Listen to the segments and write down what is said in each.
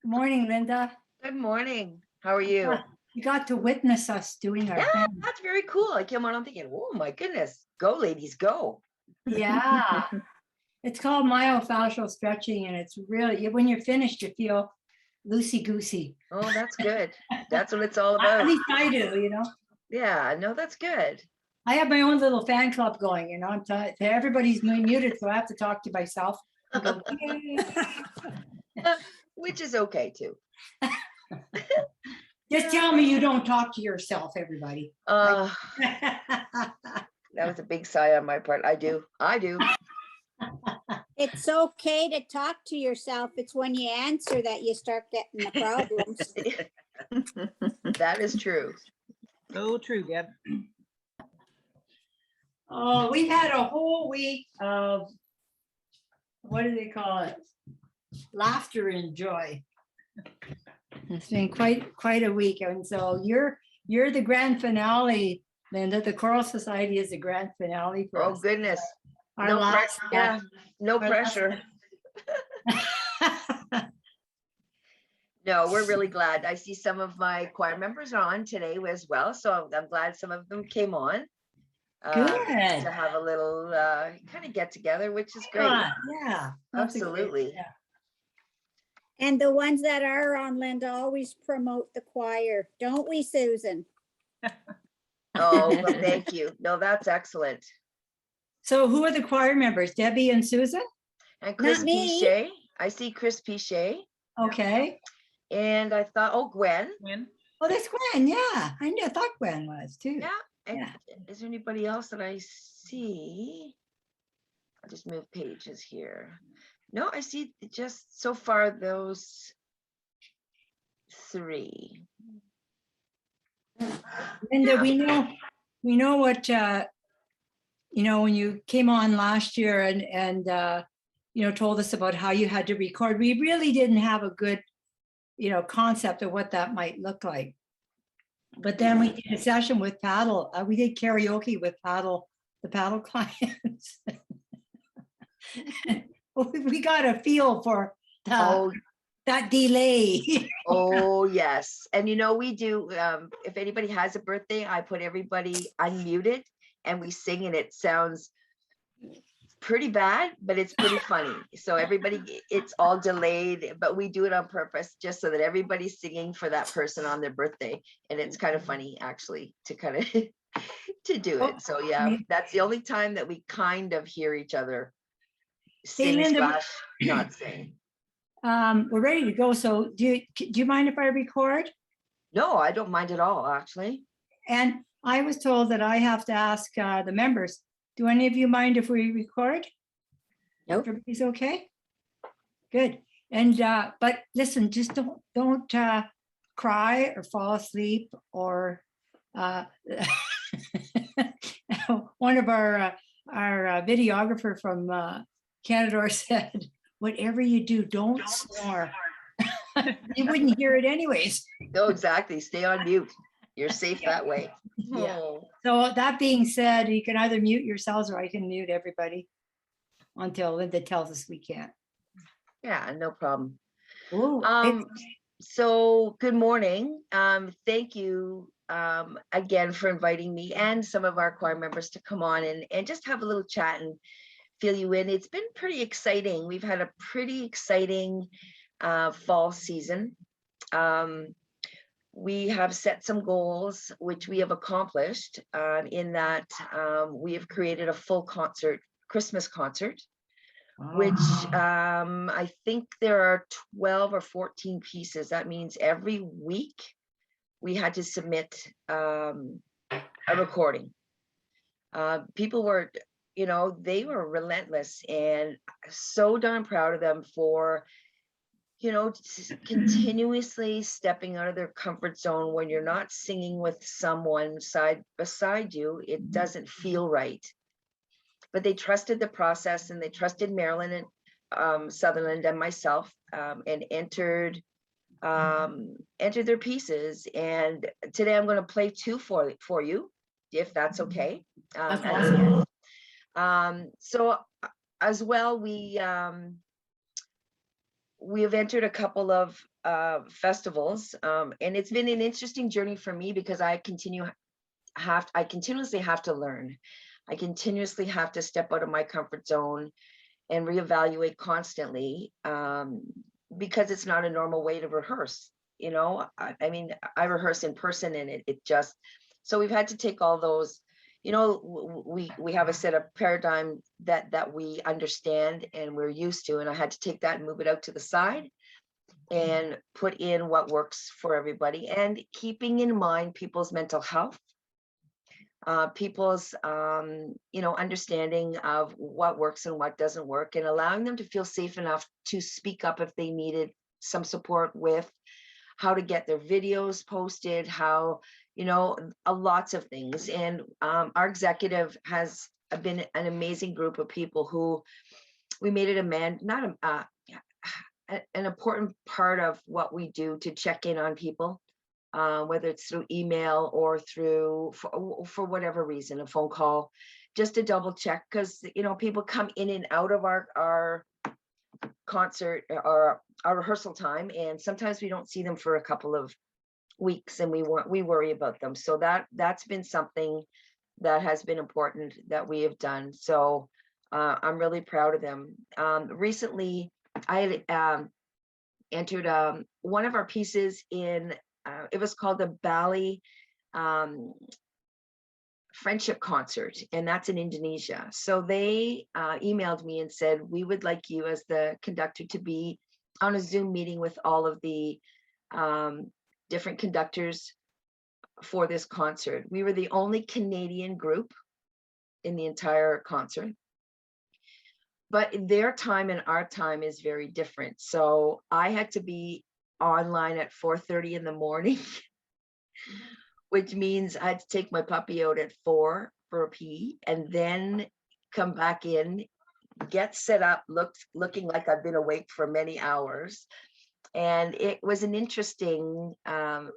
Good morning, Linda. Good morning. How are you? You got to witness us doing our Yeah, thing. that's very cool. I came on, I'm thinking, oh my goodness, go ladies, go. Yeah, it's called myofascial stretching, and it's really when you're finished, you feel loosey goosey. Oh, that's good. That's what it's all At about. least I do. Yeah, no, that's good. I have my own little fan club going. Everybody's muted, so I have to talk to myself and go, yay. Which is okay too. Just tell me you don't talk to yourself, everybody. That was a big sigh on my part. I do. It's okay to talk to yourself. It's when you answer that you start getting the problems. That is true. So true, Deb. Oh, we've had a whole week of, what do they call it? Laughter and joy. It's been quite a week. And so you're the grand finale, Linda. The Choral Society is the grand finale for Oh us. goodness. Our No, last, yeah, no our pressure. No, we're really glad. I see some of my choir members are on today as well. So I'm glad some of them came on. Good. To have a little kind of get together, which is great. Yeah, Absolutely. Yeah. And the ones that are on, Linda, always promote the choir. Don't we, Susan? Oh, well, thank you. No, that's excellent. So who are the choir members? Debbie and Susan? And Chris Not me. Pichet. I see Chris Pichet. Okay. And I thought, oh, Gwen. When? Oh, that's Gwen. Yeah, I thought Gwen was too. Yeah. And Yeah. is there anybody else that I see? I'll just move pages here. No, I see just so far those three. Linda, we know what when you came on last year and told us about how you had to record. We really didn't have a good concept of what that might look like. But then we did a session with Paddle. We did karaoke with the Paddle clients. We got a feel for that delay. Oh, yes. And we do, if anybody has a birthday, I put everybody unmuted and we sing, and it sounds pretty bad, but it's pretty funny. So everybody, it's all delayed, but we do it on purpose just so that everybody's singing for that person on their birthday. And it's kind of funny, actually, to kind of to do it. So yeah, that's the only time that we kind of hear each other sing / not sing. We're ready to go. So do you mind if I record? No, I don't mind at all, actually. And I was told that I have to ask the members, do any of you mind if we record? Nope. Everybody's okay? Good. And but listen, just don't cry or fall asleep or one of our videographer from Canada said, whatever you do, don't snore. You wouldn't hear it anyways. No, exactly. Stay on mute. You're safe that way. Yeah. Oh. So that being said, you can either mute yourselves or I can mute everybody until Linda tells us we can't. Yeah, no problem. Ooh, so good morning. Thank you again for inviting me and some of our choir members to come on and just have a little chat and fill you in. It's been pretty exciting. We've had a pretty exciting fall season. We have set some goals, which we have accomplished in that we have created a full Christmas concert, which I think there are 12 or 14 pieces. That means every week we had to submit a recording. People were, they were relentless, and so darn proud of them for continuously stepping out of their comfort zone. When you're not singing with someone beside you, it doesn't feel right. But they trusted the process, and they trusted Marilyn and Sutherland and myself, and entered their pieces. And today I'm going to play two for you, if that's okay. So as well, we have entered a couple of festivals, and it's been an interesting journey for me because I continuously have to learn. I continuously have to step out of my comfort zone and reevaluate constantly, because it's not a normal way to rehearse. You know, I mean, I rehearse in person, and it just, so we've had to take all those, you know, we have a set of paradigm that we understand and we're used to, and I had to take that and move it out to the side and put in what works for everybody, and keeping in mind people's mental health, people's you know, understanding of what works and what doesn't work, and allowing them to feel safe enough to speak up if they needed some support with how to get their videos posted, how, you know, lots of things. And our executive has been an amazing group of people who we made it an important part of what we do to check in on people, whether it's through email or through, for whatever reason, a phone call, just to double check, because, you know, people come in and out of our concert or our rehearsal time, and sometimes we don't see them for a couple of weeks, and we worry about them. So that's been something that has been important that we have done. So I'm really proud of them. Recently, I had entered one of our pieces in, it was called the Bali Friendship Concert, and that's in Indonesia. So they emailed me and said, we would like you as the conductor to be on a Zoom meeting with all of the different conductors for this concert. We were the only Canadian group in the entire concert, but their time and our time is very different. So I had to be online at 4:30 in the morning, which means I had to take my puppy out at 4 for a pee, and then come back in, get set up, looking like I've been awake for many hours. And it was an interesting hour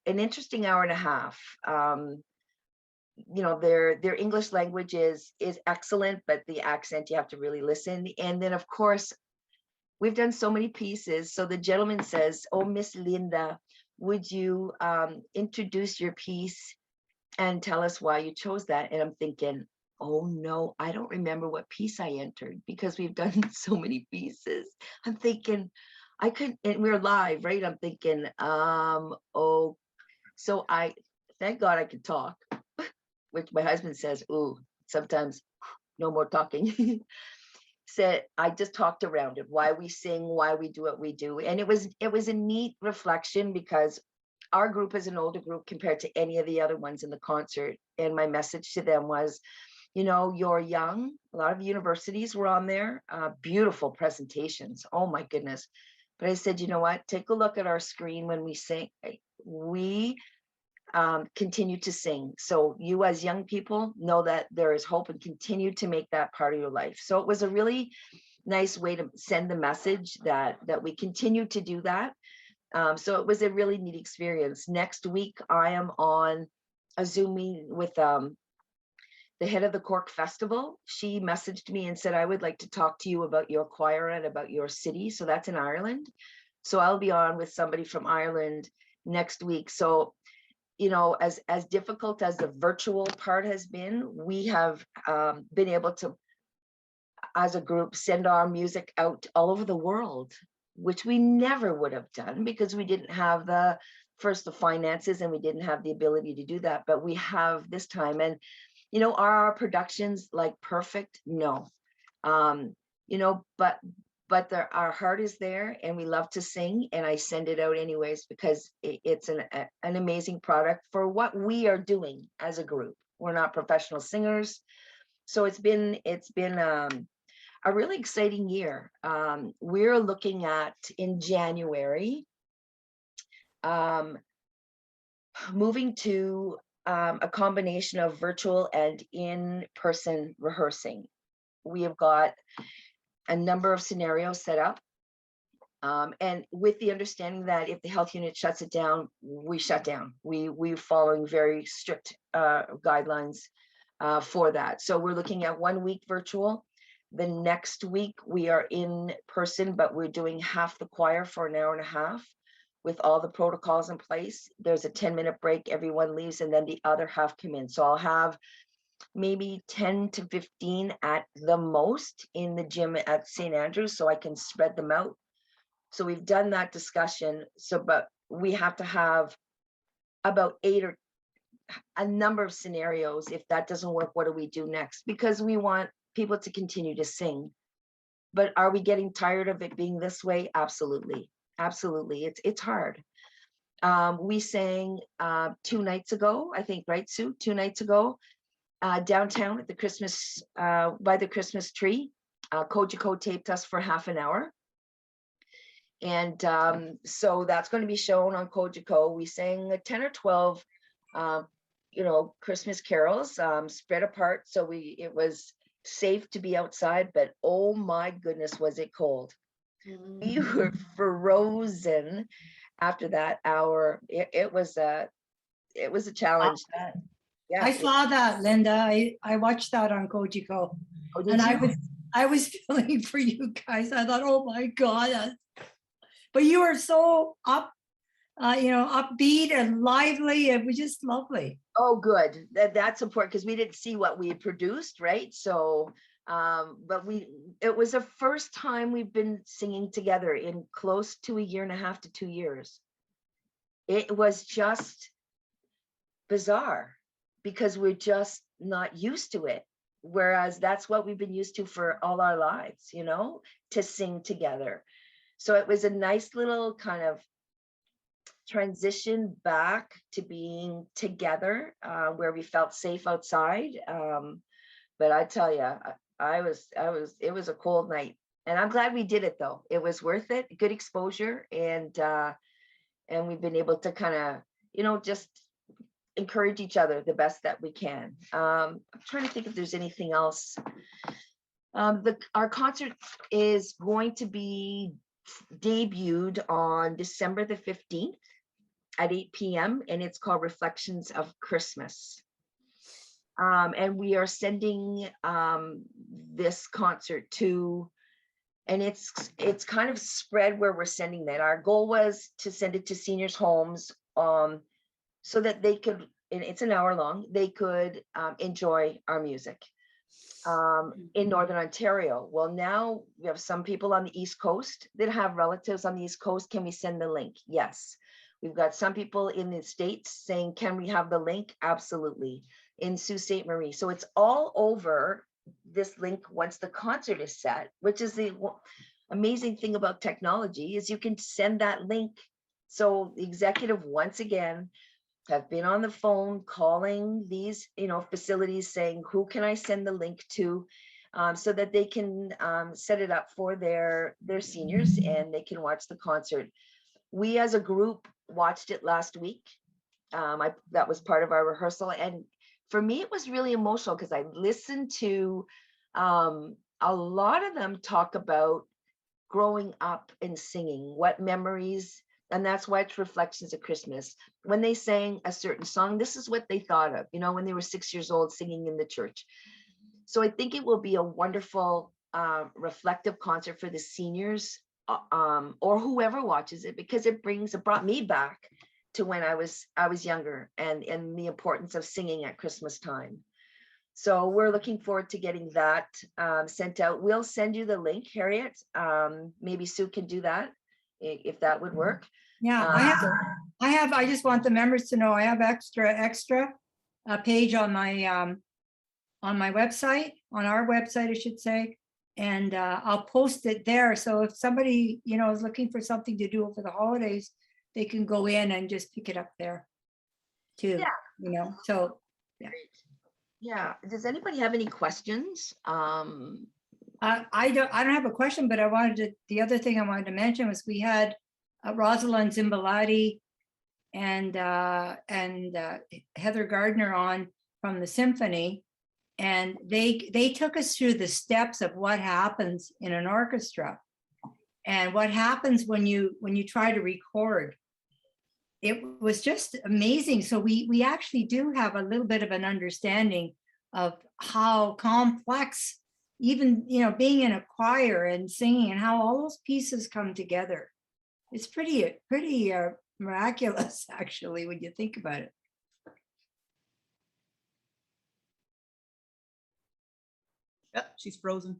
and a half. You know, their English language is excellent, but the accent, you have to really listen. And then, of course, we've done so many pieces. So the gentleman says, oh, Miss Linda, would you introduce your piece and tell us why you chose that? And I'm thinking, oh no, I don't remember what piece I entered, because we've done so many pieces. I'm thinking, I couldn't, and we're live, right? I'm thinking, oh, so thank God I could talk, which my husband says, ooh, sometimes no more talking. Said, I just talked around it, why we sing, why we do what we do. And it was a neat reflection, because our group is an older group compared to any of the other ones in the concert. And my message to them was, you know, you're young. A lot of universities were on there, beautiful presentations. Oh my goodness. But I said, you know what, take a look at our screen when we sing. We continue to sing. So you as young people know that there is hope, and continue to make that part of your life. So it was a really nice way to send the message that we continue to do that. So it was a really neat experience. Next week, I am on a Zoom meeting with the head of the Cork Festival. She messaged me and said, I would like to talk to you about your choir and about your city. So that's in Ireland. So I'll be on with somebody from Ireland next week. So, you know, as difficult as the virtual part has been, we have been able to, as a group, send our music out all over the world, which we never would have done, because we didn't have the finances, and we didn't have the ability to do that. But we have this time. And, you know, are our productions like perfect? No. You know, but our heart is there, and we love to sing, and I send it out anyways, because it's an amazing product for what we are doing as a group. We're not professional singers. So it's been a really exciting year. We're looking at, in January, moving to a combination of virtual and in-person rehearsing. We have got a number of scenarios set up, and with the understanding that if the health unit shuts it down, we shut down. We're following very strict guidelines for that. So we're looking at 1 week virtual. The next week we are in person, but we're doing half the choir for an hour and a half. with all the protocols in place. There's a 10-minute break, everyone leaves, and then the other half come in. So I'll have maybe 10 to 15 at the most in the gym at St. Andrews, so I can spread them out. So we've done that discussion. So, but we have to have about 8 or a number of scenarios. If that doesn't work, what do we do next? Because we want people to continue to sing. But are we getting tired of it being this way? Absolutely. Absolutely. It's hard. We sang 2 nights ago, I think, right, Sue? 2 nights ago, downtown at the Christmas, by the Christmas tree. Kojiko taped us for half an hour. And so that's going to be shown on Kojiko. We sang 10 or 12, Christmas carols spread apart. So it was safe to be outside, but oh my goodness, was it cold. We were frozen after that hour. It was a challenge. Yeah. I saw that, Linda. I watched that on Kojiko, Oh, did and you? I was feeling for you guys. I thought, oh my God. But you were so upbeat and lively. It was just lovely. Oh, good. That's important because we didn't see what we had produced, right? So, but it was the first time we've been singing together in close to 1.5 to 2 years. It was just bizarre because we're just not used to it. Whereas that's what we've been used to for all our lives, to sing together. So it was a nice little kind of transition back to being together, where we felt safe outside. But I tell you, it was a cold night, and I'm glad we did it though. It was worth it. Good exposure, and we've been able to kind of, just encourage each other the best that we can. I'm trying to think if there's anything else. Our concert is going to be debuted on December the 15th at 8 p.m. and it's called Reflections of Christmas. And we are sending this concert to, and it's kind of spread where we're sending that. Our goal was to send it to seniors' homes so that they could, and it's an hour long, they could enjoy our music. In Northern Ontario. Well, now we have some people on the East Coast that have relatives on the East Coast. Can we send the link? Yes. We've got some people in the States saying, can we have the link? Absolutely. In Sault Ste. Marie. So it's all over this link once the concert is set, which is the amazing thing about technology is you can send that link. So the executive, once again, have been on the phone calling these, facilities saying, who can I send the link to, so that they can set it up for their seniors and they can watch the concert. We as a group watched it last week. That was part of our rehearsal. And for me, it was really emotional because I listened to a lot of them talk about growing up and singing, what memories. And that's why it's Reflections of Christmas. When they sang a certain song, this is what they thought of, when they were 6 years old singing in the church. So I think it will be a wonderful reflective concert for the seniors or whoever watches it, because it brought me back to when I was younger and the importance of singing at Christmas time. So we're looking forward to getting that sent out. We'll send you the link, Harriet. Maybe Sue can do that if that would work. Yeah, I just want the members to know I have extra page on my website, on our website, I should say, and I'll post it there. So if somebody, is looking for something to do over the holidays, they can go in and just pick it up there too. Yeah. So yeah. Yeah. Does anybody have any questions? I don't have a question, but the other thing I wanted to mention was we had Rosalind Zimbalati and Heather Gardner on from the symphony, and they took us through the steps of what happens in an orchestra and what happens when you try to record. It was just amazing. So we actually do have a little bit of an understanding of how complex, even being in a choir and singing, and how all those pieces come together. It's pretty miraculous, actually, when you think about it. Yep, she's frozen.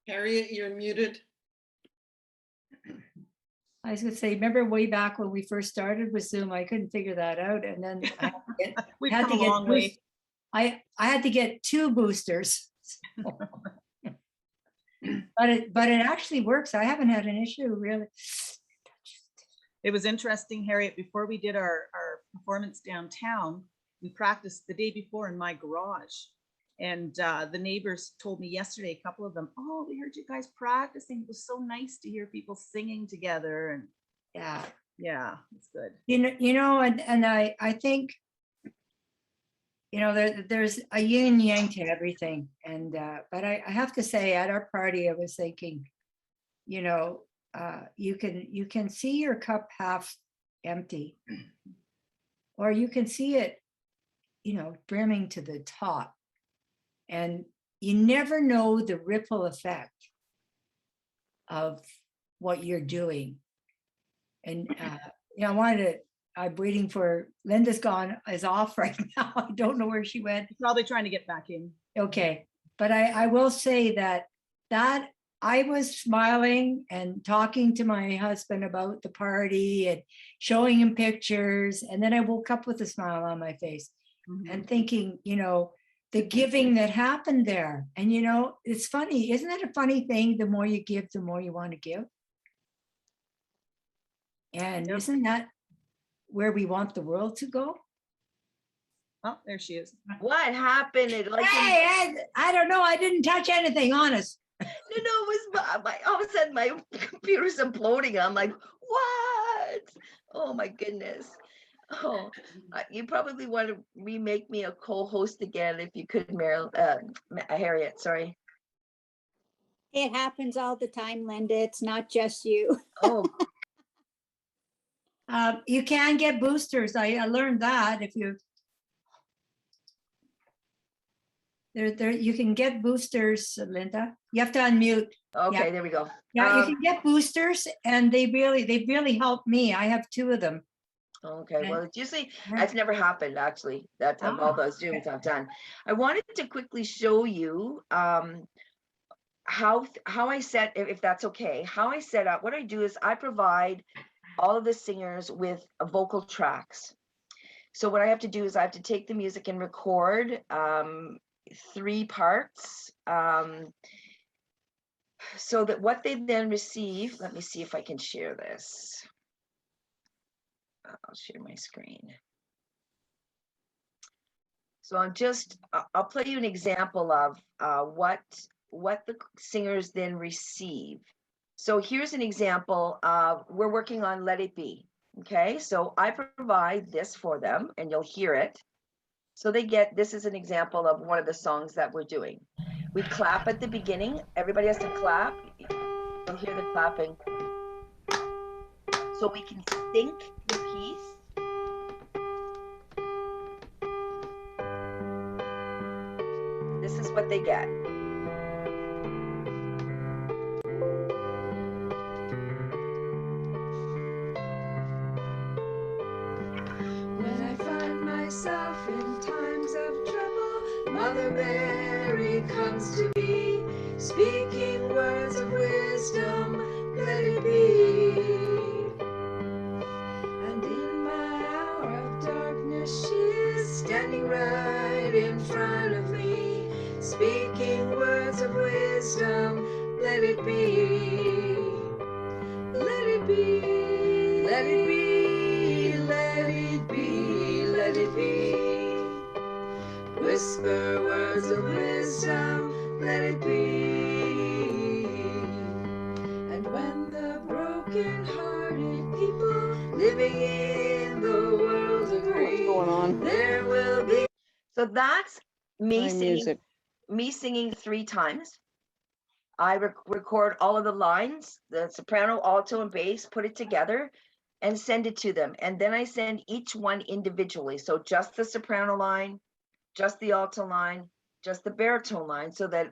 Harriet, you're muted. I was gonna say, remember way back when we first started with Zoom, I couldn't figure that out, and then I We've had come to a get long way. I had to get 2 boosters. But it actually works. I haven't had an issue really. It was interesting, Harriet, before we did our performance downtown, we practiced the day before in my garage. And the neighbors told me yesterday, a couple of them, oh, we heard you guys practicing. It was so nice to hear people singing together. And yeah, it's good. And I think, there's a yin and yang to everything. And but I have to say, at our party, I was thinking, you can see your cup half empty, or you can see it, brimming to the top. And you never know the ripple effect of what you're doing. And I'm waiting for Linda's is off right now. I don't know where she went. Probably trying to get back in. Okay, but I will say that I was smiling and talking to my husband about the party and showing him pictures, and then I woke up with a smile on my face and thinking, the giving that happened there. And it's funny, isn't it a funny thing? The more you give, the more you want to give. And Yep. Isn't that where we want the world to go? Oh, there she is. What happened? Hey, I don't know. I didn't touch anything, honest. No, it was all of a sudden my computer's imploding. I'm like, what? Oh my goodness. Oh, you probably want to remake me a co-host again if you could, Harriet, sorry. It happens all the time, Linda. It's not just you. Oh, You can get boosters. I learned that if you you can get boosters, Linda. You have to unmute. okay, Yeah. there we go. Yeah, you can get boosters, and they really helped me. I have 2 of them. Okay, well, it's usually, Yeah. that's never happened, actually. That's of all those okay. Zooms I've done. I wanted to quickly show you how I set, if that's okay, how I set up. What I do is I provide all of the singers with vocal tracks. So what I have to do is I have to take the music and record 3 parts, so that what they then receive, let me see if I can share this. I'll share my screen. So I'll play you an example of what the singers then receive. So here's an example of, we're working on Let It Be. Okay, so I provide this for them and you'll hear it. So this is an example of one of the songs that we're doing. We clap at the beginning. Everybody has to clap. You'll hear the clapping. So we can sync the piece. This is what they get. When I find myself in times of trouble, Mother Mary comes to me, speaking words of wisdom, let it be. And in my hour of darkness, she is standing right in front of me, speaking words of wisdom, let it be. Let it be, let it be, let it be, let it be. Whisper words of wisdom, let it be. And when the broken-hearted people living in the world agree, What's going on? there will be. So that's me My singing music. 3 times. I record all of the lines, the soprano, alto, and bass, put it together and send it to them. And then I send each one individually. So just the soprano line, just the alto line, just the baritone line, so that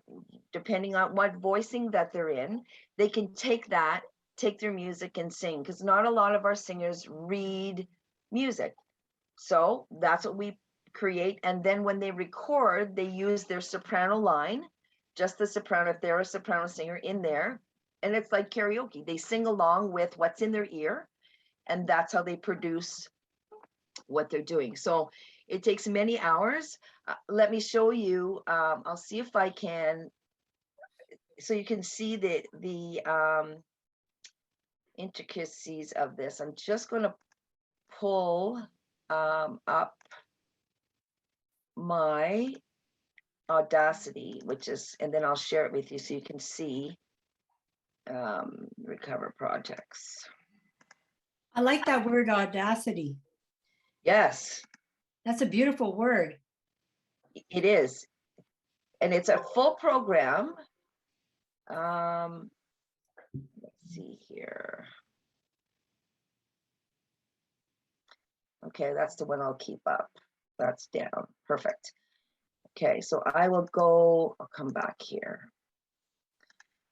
depending on what voicing that they're in, they can take their music and sing, because not a lot of our singers read music. So that's what we create. And then when they record, they use their soprano line, just the soprano, if they're a soprano singer in there. And it's like karaoke. They sing along with what's in their ear, and that's how they produce what they're doing. So it takes many hours. Let me show you. I'll see if I can, so you can see the intricacies of this. I'm just going to pull up my Audacity, which is, and then I'll share it with you so you can see recover projects. I like that word audacity. Yes, That's a beautiful word. it is. And it's a full program. Let's see here. Okay, that's the one I'll keep up. That's down. Perfect. Okay, so I'll come back here.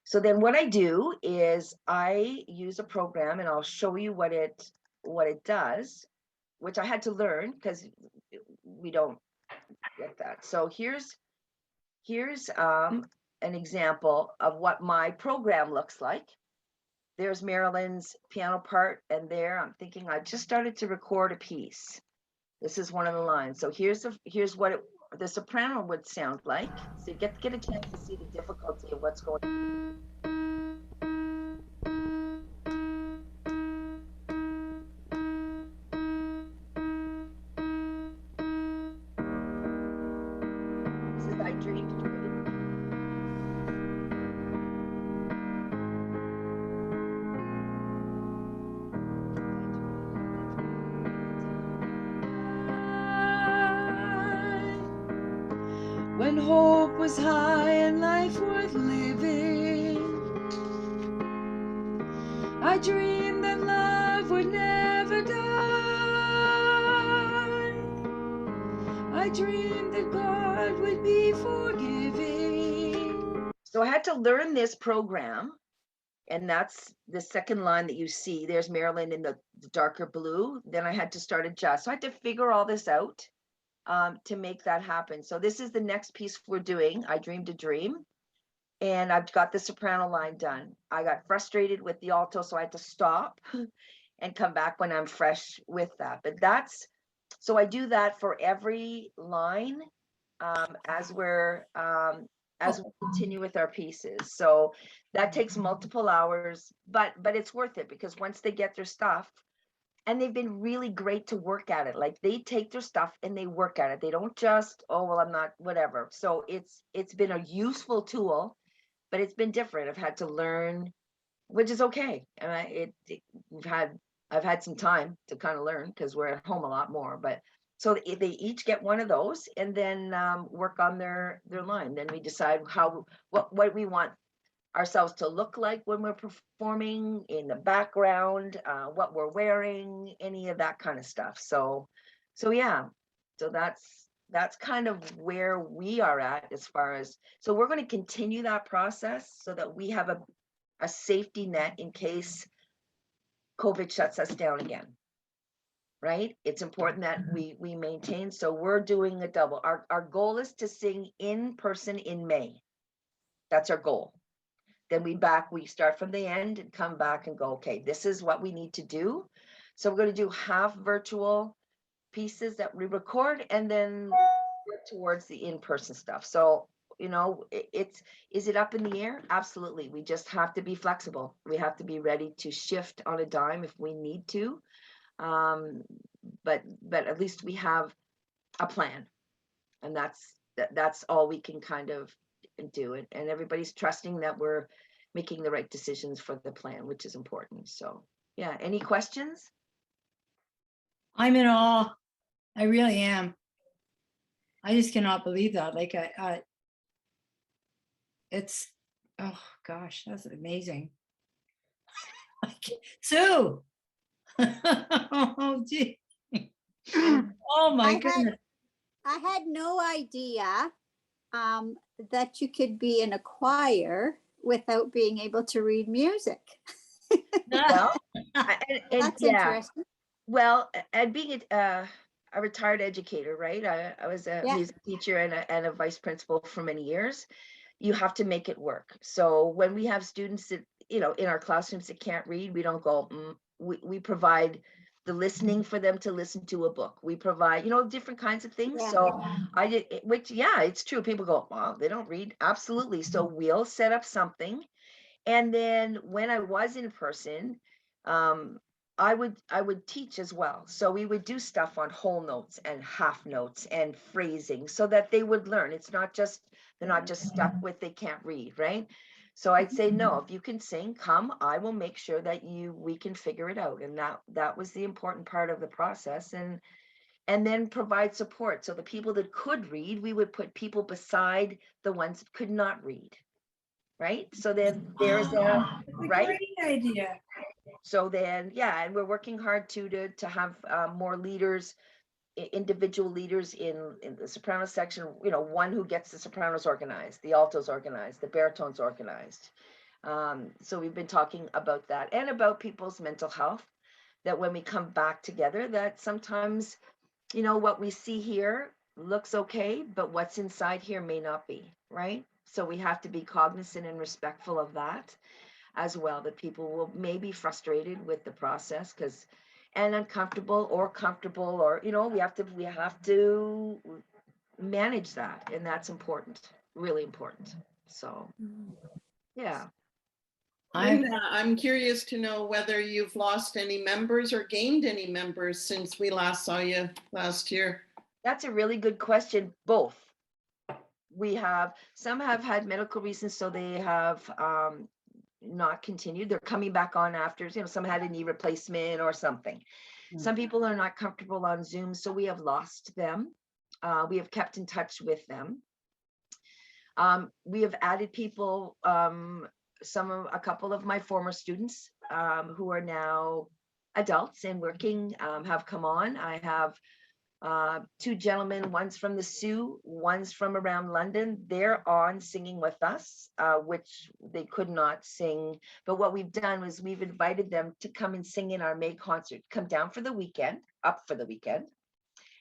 So then what I do is I use a program, and I'll show you what it does, which I had to learn because we don't get that. So here's an example of what my program looks like. There's Marilyn's piano part, and there I'm thinking I just started to record a piece. This is one of the lines. So here's what the soprano would sound like. So you get a chance to see the difficulty of what's going on. This is I Dreamed a Dream. When hope was high and life worth living, I dreamed that love would never die. I dreamed that God would be forgiving. So I had to learn this program, and that's the second line that you see. There's Marilyn in the darker blue. Then I had to start adjust. So I had to figure all this out to make that happen. So this is the next piece we're doing, I Dreamed a Dream. And I've got the soprano line done. I got frustrated with the alto, so I had to stop and come back when I'm fresh with that. But so I do that for every line as we continue with our pieces. So that takes multiple hours, but it's worth it, because once they get their stuff, and they've been really great to work at it. Like they take their stuff and they work at it. They don't just, oh, well, I'm not, whatever. So it's been a useful tool, but it's been different. I've had to learn, which is okay. And I've had some time to kind of learn, because we're at home a lot more. But so they each get one of those, and then work on their line. Then we decide what we want ourselves to look like when we're performing, in the background, what we're wearing, any of that kind of stuff. So yeah, so that's kind of where we are at as far as, so we're going to continue that process so that we have a safety net in case COVID shuts us down again. Right? It's important that we maintain. So we're doing a double. Our goal is to sing in person in May. That's our goal. Then we start from the end and come back and go, okay, this is what we need to do. So we're going to do half virtual pieces that we record, and then work towards the in-person stuff. So, is it up in the air? Absolutely. We just have to be flexible. We have to be ready to shift on a dime if we need to. But at least we have a plan, and that's all we can kind of do it, and everybody's trusting that we're making the right decisions for the plan, which is important. So yeah, any questions? I'm in awe. I really am. I just cannot believe that. Like, it's, oh gosh, that's amazing. Sue. Oh, gee. Oh my I had- goodness. I had no idea that you could be in a choir without being able to read music. Well, and That's yeah, interesting. well, and being a retired educator, right? I was a Yeah. music teacher and a vice principal for many years. You have to make it work. So when we have students that, you know, in our classrooms that can't read, we don't go, we provide the listening for them to listen to a book. We provide, you know, different kinds of things. Yeah. So I did, which, yeah, it's true. People go, wow, they don't read. Absolutely. So we'll set up something. And then when I was in person, um, I would teach as well. So we would do stuff on whole notes and half notes and phrasing so that they would learn. It's not just, they're not just stuck with they can't read, right? So I'd say, no, if you can sing, come, I will make sure that we can figure it out. And that was the important part of the process. And then provide support. So the people that could read, we would put people beside the ones that could not read. Right? So then there's That's a right? great idea. So then, yeah, and we're working hard to have more leaders, individual leaders in the soprano section, you know, one who gets the sopranos organized, the altos organized, the baritones organized. So we've been talking about that and about people's mental health, that when we come back together, that sometimes, you know, what we see here looks okay, but what's inside here may not be, right? So we have to be cognizant and respectful of that as well, that people will may be frustrated with the process because and uncomfortable or comfortable, or you know, we have to manage that, and that's important, really important. So yeah. Linda, I'm curious to know whether you've lost any members or gained any members since we last saw you last year. That's a really good question. Both. We have some have had medical reasons, so they have not continued. They're coming back on after, you know, some had a knee replacement or something. Some people are not comfortable on Zoom, so we have lost them. We have kept in touch with them. We have added people, a couple of my former students who are now adults and working have come on. I have two gentlemen, one's from the Sioux, one's from around London. They're on singing with us, which they could not sing. But what we've done was we've invited them to come and sing in our May concert, come down for the weekend, up for the weekend,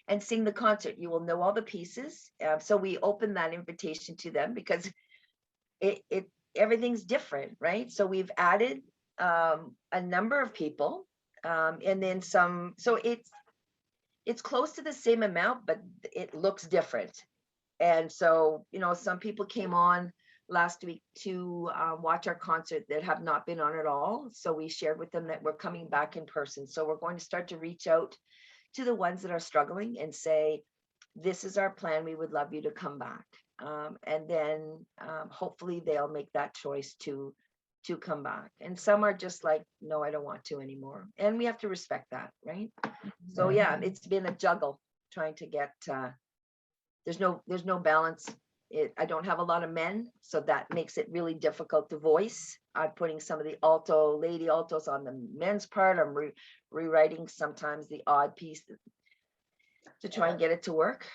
and sing the concert. You will know all the pieces. So we open that invitation to them because everything's different, right? So we've added a number of people and then some, so it's close to the same amount, but it looks different. And so, you know, some people came on last week to watch our concert that have not been on at all. So we shared with them that we're coming back in person. So we're going to start to reach out to the ones that are struggling and say, this is our plan. We would love you to come back. And then hopefully they'll make that choice to come back. And some are just like, no, I don't want to anymore. And we have to respect that, right? So yeah, it's been a juggle trying to get, there's no balance. I don't have a lot of men, so that makes it really difficult to voice. I'm putting some of the lady altos on the men's part. I'm rewriting sometimes the odd piece to try and get it to work,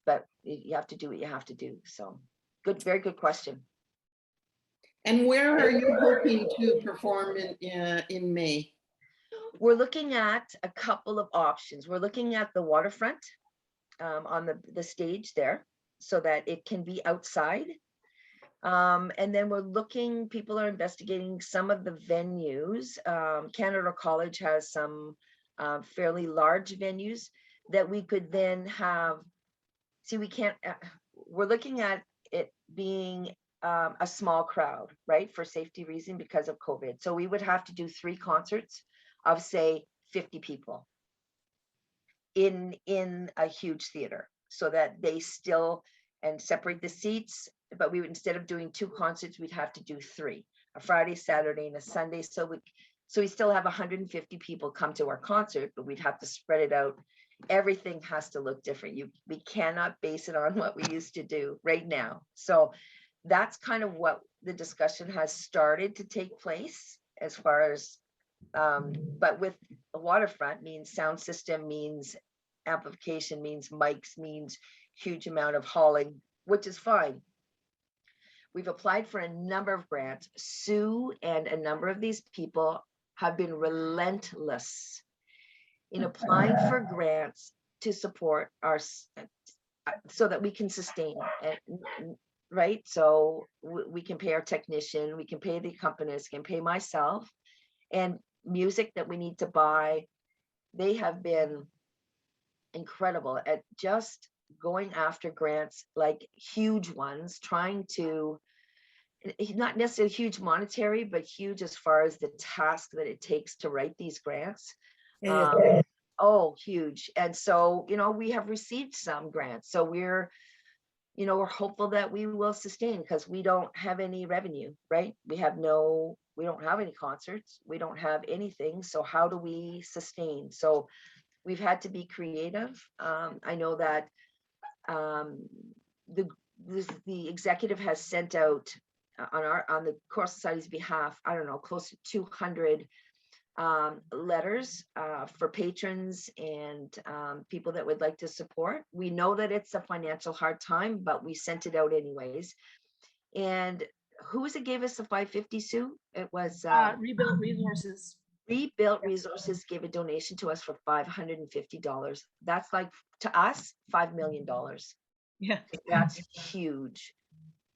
but you have to do what you have to do. So good, very good question. And where are you hoping to perform in May? We're looking at a couple of options. We're looking at the waterfront on the stage there so that it can be outside. And then people are investigating some of the venues. Canada College has some fairly large venues that we could then have. See, we're looking at it being a small crowd, right? For safety reason because of COVID. So we would have to do 3 concerts of say 50 people in a huge theater so that they still and separate the seats. But we would, instead of doing 2 concerts, we'd have to do 3, a Friday, Saturday, and a Sunday. So we still have 150 people come to our concert, but we'd have to spread it out. Everything has to look different. We cannot base it on what we used to do right now. So that's kind of what the discussion has started to take place as far as, but with the waterfront means sound system, means amplification, means mics, means huge amount of hauling, which is fine. We've applied for a number of grants. Sue and a number of these people have been relentless in applying for grants to support so that we can sustain it, right? So we can pay our technician, we can pay the accompanist, can pay myself, and music that we need to buy. They have been incredible at just going after grants, like huge ones, trying to, not necessarily huge monetary, but huge as far as the task that it takes to write these grants. It is. Oh, huge. And so, we have received some grants. So we're hopeful that we will sustain, because we don't have any revenue, right? We don't have any concerts. We don't have anything. So how do we sustain? So we've had to be creative. I know that the executive has sent out on the Choral Society's behalf, I don't know, close to 200 letters for patrons and people that would like to support. We know that it's a financial hard time, but we sent it out anyways. And who was it gave us the 550, Sue? It was Rebuilt Resources. Rebuilt Resources gave a donation to us for $550. That's like, to us, $5 million. Yeah. That's huge.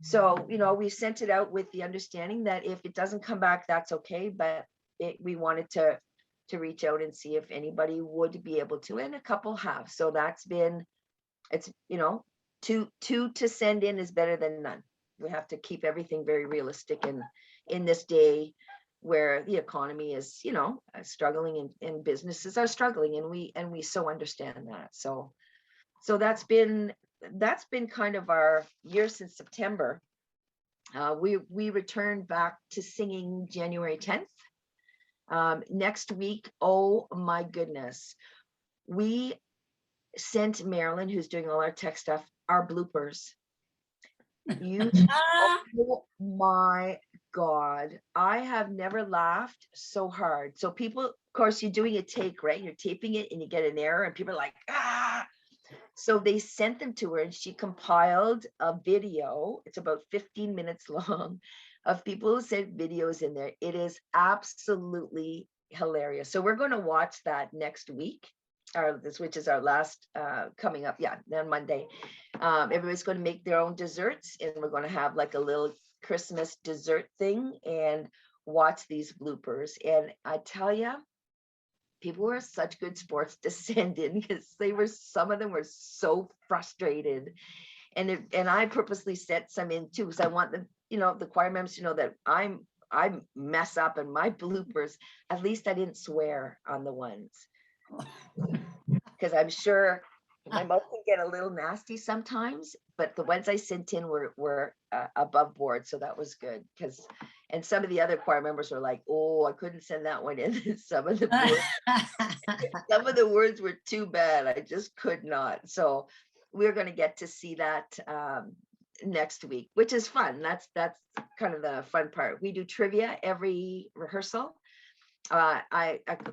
So, we sent it out with the understanding that if it doesn't come back, that's okay. But we wanted to reach out and see if anybody would be able to, and a couple have. So that's been, it's, two to send in is better than none. We have to keep everything very realistic in this day where the economy is, struggling and businesses are struggling, and we so understand that. So that's been kind of our year since September. We returned back to singing January 10th. Next week, oh my goodness, we sent Marilyn, who's doing all our tech stuff, our bloopers. Oh my God, I have never laughed so hard. So people, of course, you're doing a take, right? You're taping it and you get an error and people are like, ah. So they sent them to her and she compiled a video. It's about 15 minutes long of people who sent videos in there. It is absolutely hilarious. So we're going to watch that next week, which is our last coming up. Yeah, then Monday. Everybody's going to make their own desserts, and we're going to have like a little Christmas dessert thing and watch these bloopers. And I tell you, people were such good sports to send in, because some of them were so frustrated. And I purposely sent some in too, because I want them, the choir members to know that I mess up, and my bloopers, at least I didn't swear on the ones. Because I'm sure my mouth can get a little nasty sometimes, but the ones I sent in were above board. So that was good. And some of the other choir members were like, oh, I couldn't send that one in. Some of the words were too bad. I just could not. So we're going to get to see that next week, which is fun. That's kind of the fun part. We do trivia every rehearsal. A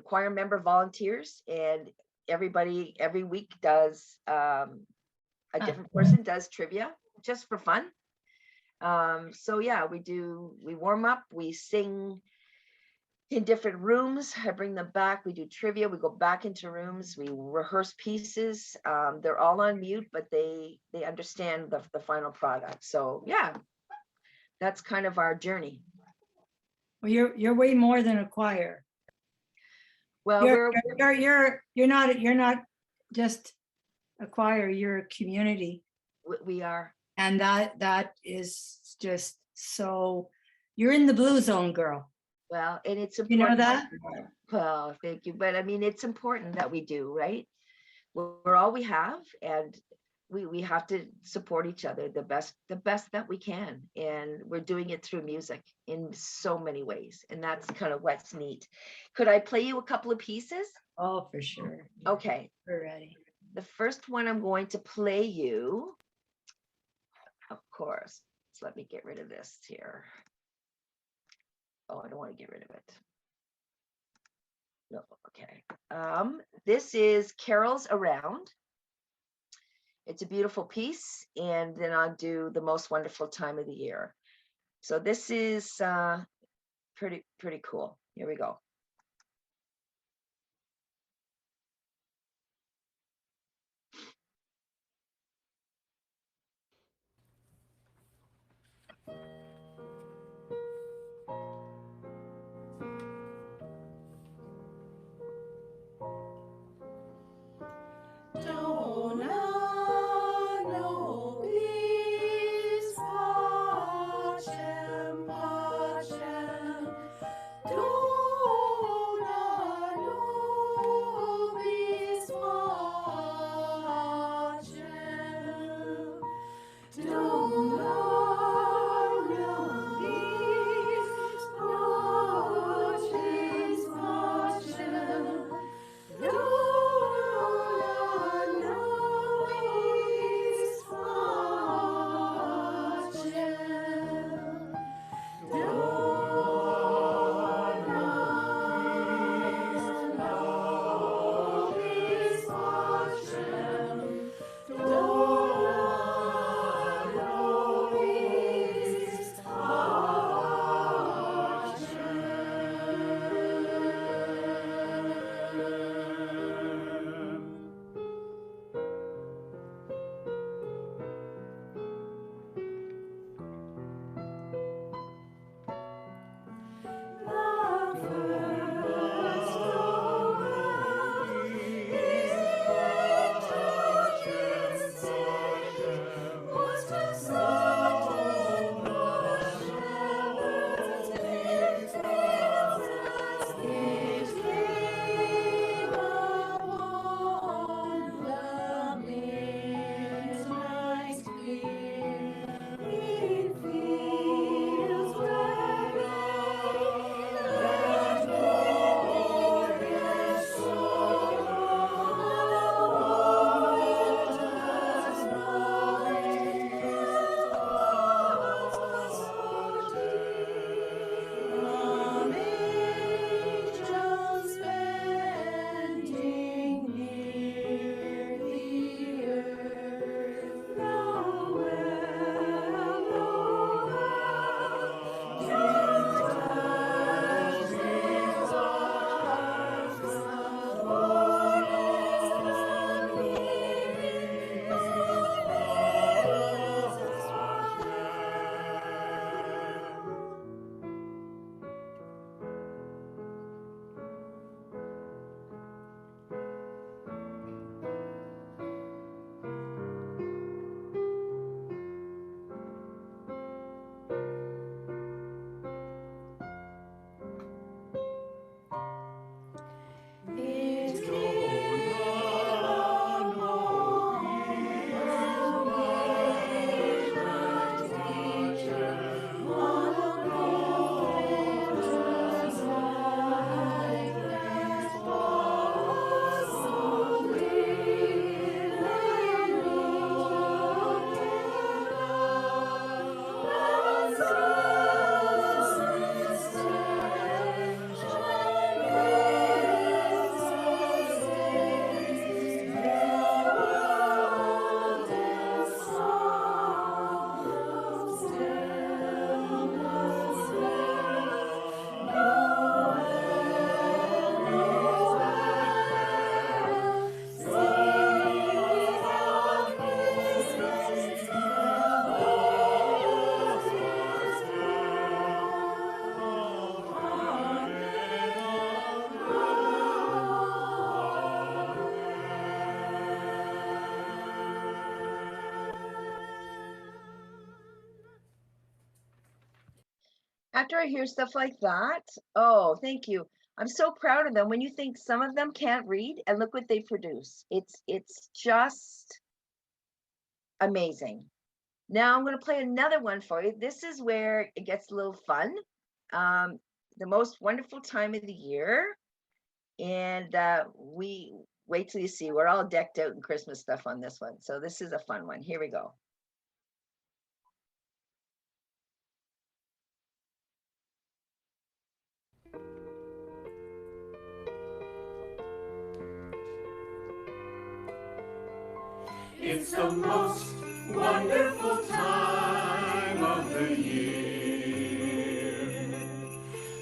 choir member volunteers, and everybody every week does a different person does trivia just for fun. So yeah, we warm up, we sing in different rooms. I bring them back, we do trivia, we go back into rooms, we rehearse pieces. They're all on mute, but they understand the final product. So yeah, that's kind of our journey. Well, you're way more than a choir. Well, You're not just a choir, you're a community. we are. And that is just so, you're in the blue zone, girl. Well, and it's You know important. that? Well, thank you. But I mean, it's important that we do, right? We're all we have, and we have to support each other the best that we can. And we're doing it through music in so many ways. And that's kind of what's neat. Could I play you a couple of pieces? Oh, for sure. Okay. We're ready. The first one I'm going to play you, of course. So let me get rid of this here. Oh, I don't want to get rid of it. No, okay. This is Carols Around. It's a beautiful piece. And then I'll do the most wonderful time of the year. So this is pretty cool. Here we go. After I hear stuff like that, oh, thank you. I'm so proud of them. When you think some of them can't read, and look what they produce. It's just amazing. Now I'm going to play another one for you. This is where it gets a little fun. The most wonderful time of the year. And we wait till you see, we're all decked out in Christmas stuff on this one. So this is a fun one. Here we go. It's the most wonderful time of the year.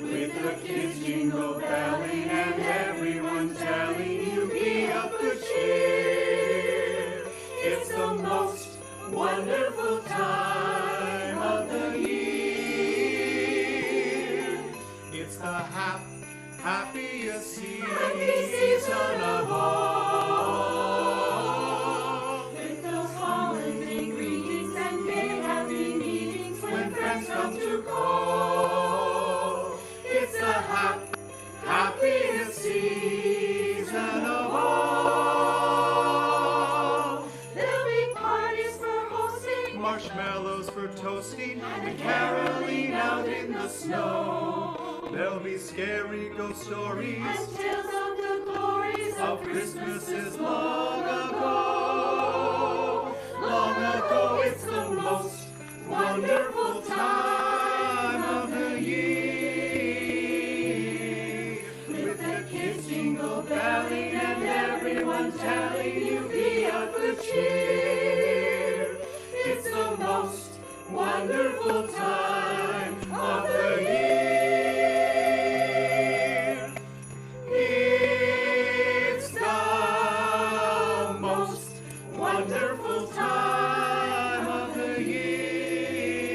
With the kids jingle belling and everyone telling you be of good cheer. It's the most wonderful time of the year. It's the happiest season of all. With those holiday greetings and big happy meetings when friends come to call. It's the happiest season of all. There'll be parties for hosting, marshmallows for toasting, and caroling out in the snow. There'll be scary ghost stories and tales of the glories of Christmases long ago. Long ago, it's the most wonderful time of the year. With the kids jingle belling and everyone telling you be of good cheer. It's the most wonderful time of the year. It's the most wonderful time of the year.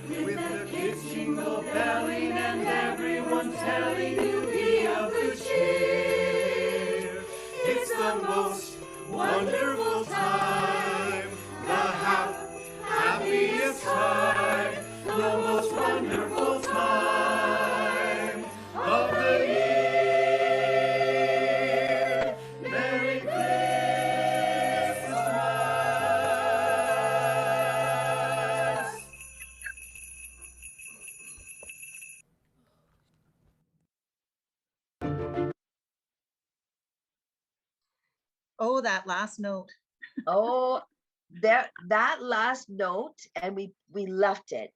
With the kids jingle belling and everyone telling you be of good cheer. It's the most wonderful time, the happiest time, the most wonderful time of the year. Merry Christmas! Oh, that last note. Oh, that last note, and we left it.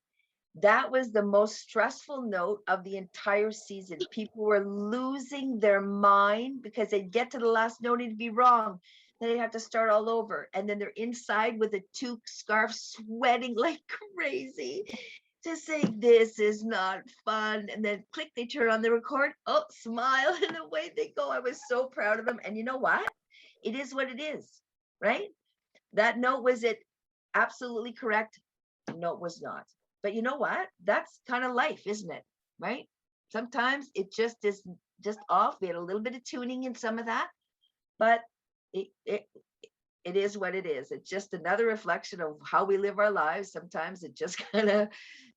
That was the most stressful note of the entire season. People were losing their mind because they'd get to the last note and it'd be wrong. Then they'd have to start all over. And then they're inside with a toque scarf, sweating like crazy to say, this is not fun. And then click, they turn on the record. Oh, smile, and away they go. I was so proud of them. And you know what? It is what it is, right? That note, was it absolutely correct? No, it was not. But you know what? That's kind of life, isn't it? Right? Sometimes it just is just off. We had a little bit of tuning in some of that, but it is what it is. It's just another reflection of how we live our lives. Sometimes it just kind of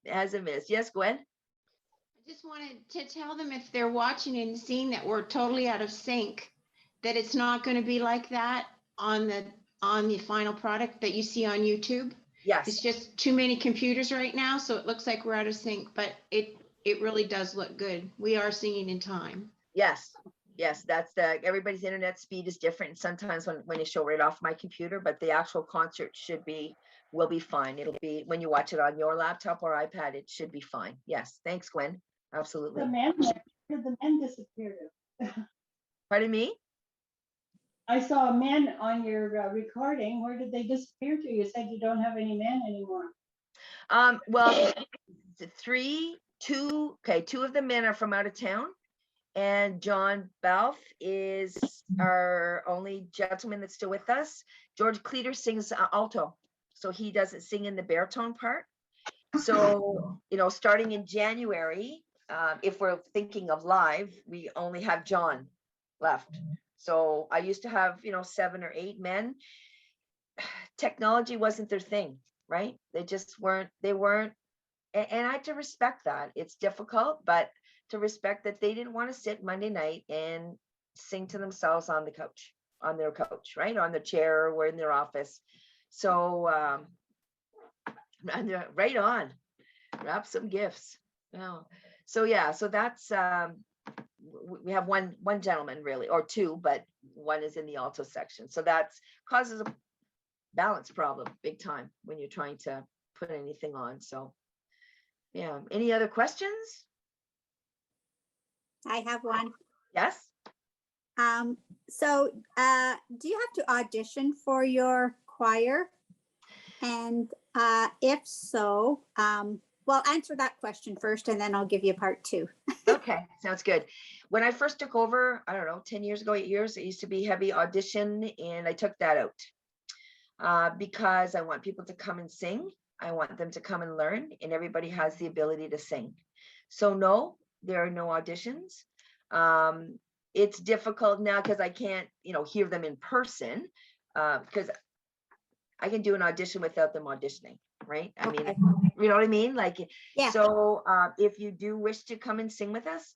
has a miss. Yes, Gwen? I just wanted to tell them, if they're watching and seeing that we're totally out of sync, that it's not going to be like that on the final product that you see on YouTube. Yes. It's just too many computers right now, so it looks like we're out of sync, but it really does look good. We are singing in time. Yes. Yes, that's everybody's internet speed is different. And sometimes when you show right off my computer, but the actual concert will be fine. It'll be, when you watch it on your laptop or iPad, it should be fine. Yes. Thanks, Gwen. Absolutely. Where did the men disappear to? Pardon me? I saw men on your recording. Where did they disappear to? You said you don't have any men anymore. Well, two of the men are from out of town, and John Balfe is our only gentleman that's still with us. George Cleater sings alto, so he doesn't sing in the baritone part. So, starting in January, if we're thinking of live, we only have John left. So I used to have, 7 or 8 men. Technology wasn't their thing, right? They just weren't, and I had to respect that. It's difficult, but to respect that they didn't want to sit Monday night and sing to themselves on their couch, right? On their chair or in their office. So, right on, wrap some gifts. So yeah, so that's, we have one gentleman really, or 2, but one is in the alto section. So that causes a balance problem big time when you're trying to put anything on. So yeah, any other questions? I have one. Yes. So do you have to audition for your choir? And if so, well, answer that question first, and then I'll give you part two. Okay, sounds good. When I first took over, I don't know, 10 years ago, 8 years, it used to be heavy audition, and I took that out because I want people to come and sing. I want them to come and learn, and everybody has the ability to sing. So no, there are no auditions. It's difficult now because I can't, hear them in person, because I can do an audition without them auditioning, right? I mean, Okay. you know what I mean? Like, Yeah. so if you do wish to come and sing with us,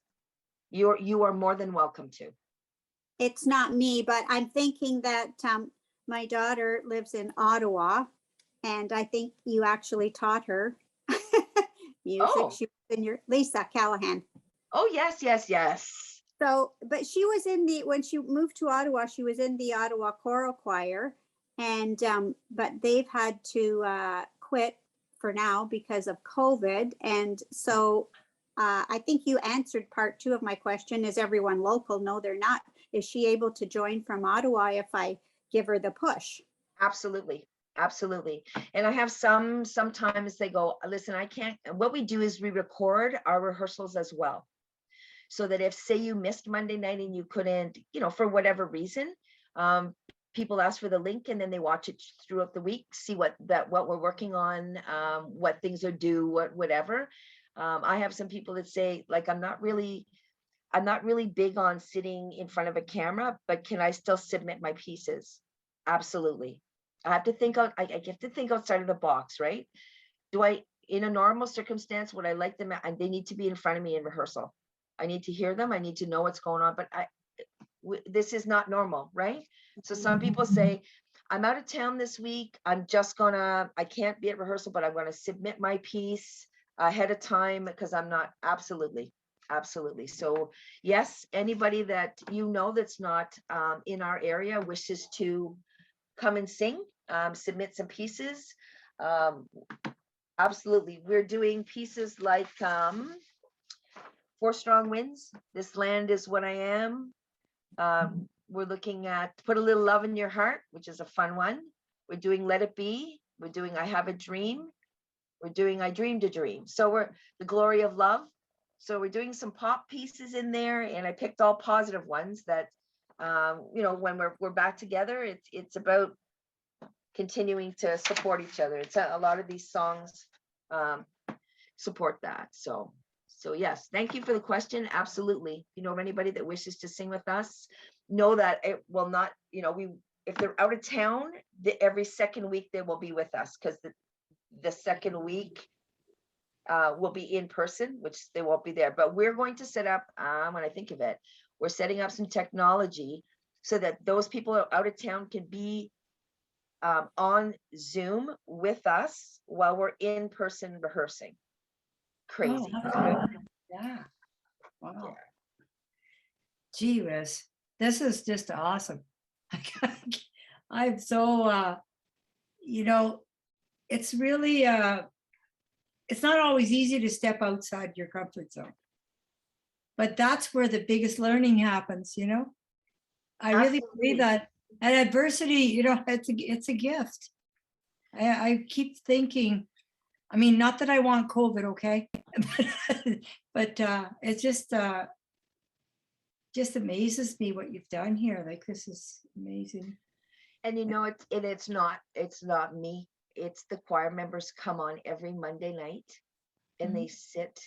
you are more than welcome to. It's not me, but I'm thinking that my daughter lives in Ottawa, and I think you actually taught her music. Oh. She was in your Lisa Callahan. Oh, yes, yes, yes. So, but she was in when she moved to Ottawa, she was in the Ottawa Choral Choir, and but they've had to quit for now because of COVID. And so I think you answered part two of my question. Is everyone local? No, they're not. Is she able to join from Ottawa if I give her the push? Absolutely. Absolutely. And I have sometimes they go, listen, I can't. What we do is we record our rehearsals as well. So that if, say, you missed Monday night and you couldn't, for whatever reason, people ask for the link and then they watch it throughout the week, see what we're working on, what things are due, whatever. I have some people that say, like, I'm not really big on sitting in front of a camera, but can I still submit my pieces? Absolutely. I have to think out, I get to think outside of the box, right? In a normal circumstance, would I like them, and they need to be in front of me in rehearsal. I need to hear them. I need to know what's going on, but this is not normal, right? So some people say, I'm out of town this week. I can't be at rehearsal, but I'm going to submit my piece ahead of time because I'm not. Absolutely. So yes, anybody that that's not in our area wishes to come and sing, submit some pieces. Absolutely. We're doing pieces like 4 Strong Winds, This Land Is What I Am. We're looking at Put a Little Love in Your Heart, which is a fun one. We're doing Let It Be. We're doing I Have a Dream. We're doing I Dreamed a Dream. So we're The Glory of Love. So we're doing some pop pieces in there, and I picked all positive ones that, when we're back together, it's about continuing to support each other. It's a lot of these songs support that. So yes, thank you for the question. Absolutely. If you know of anybody that wishes to sing with us, know that it will not, if they're out of town, every second week they will be with us, because the second week will be in person, which they won't be there. But we're going to set up, when I think of it, we're setting up some technology so that those people out of town can be on Zoom with us while we're in person rehearsing. Crazy. Oh, that's good. Yeah. Wow. Gee whiz, this is just awesome. I'm so, it's really, it's not always easy to step outside your comfort zone. But that's where the biggest learning happens, I really believe that. And adversity, it's a gift. I keep thinking, I mean, not that I want COVID, okay? but it just amazes me what you've done here. Like, this is amazing. And it's not me. It's the choir members come on every Monday night and they sit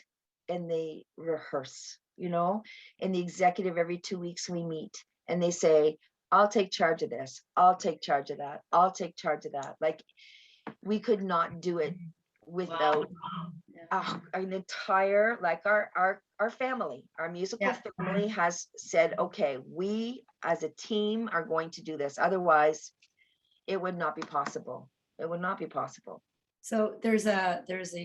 and they rehearse, and the executive every 2 weeks we meet and they say, I'll take charge of this. I'll take charge of that. I'll take charge of that. Like, we could not do it without an entire, like our family, our musical family has said, okay, we as a team are going to do this. Otherwise, it would not be possible. It would not be possible. So there's a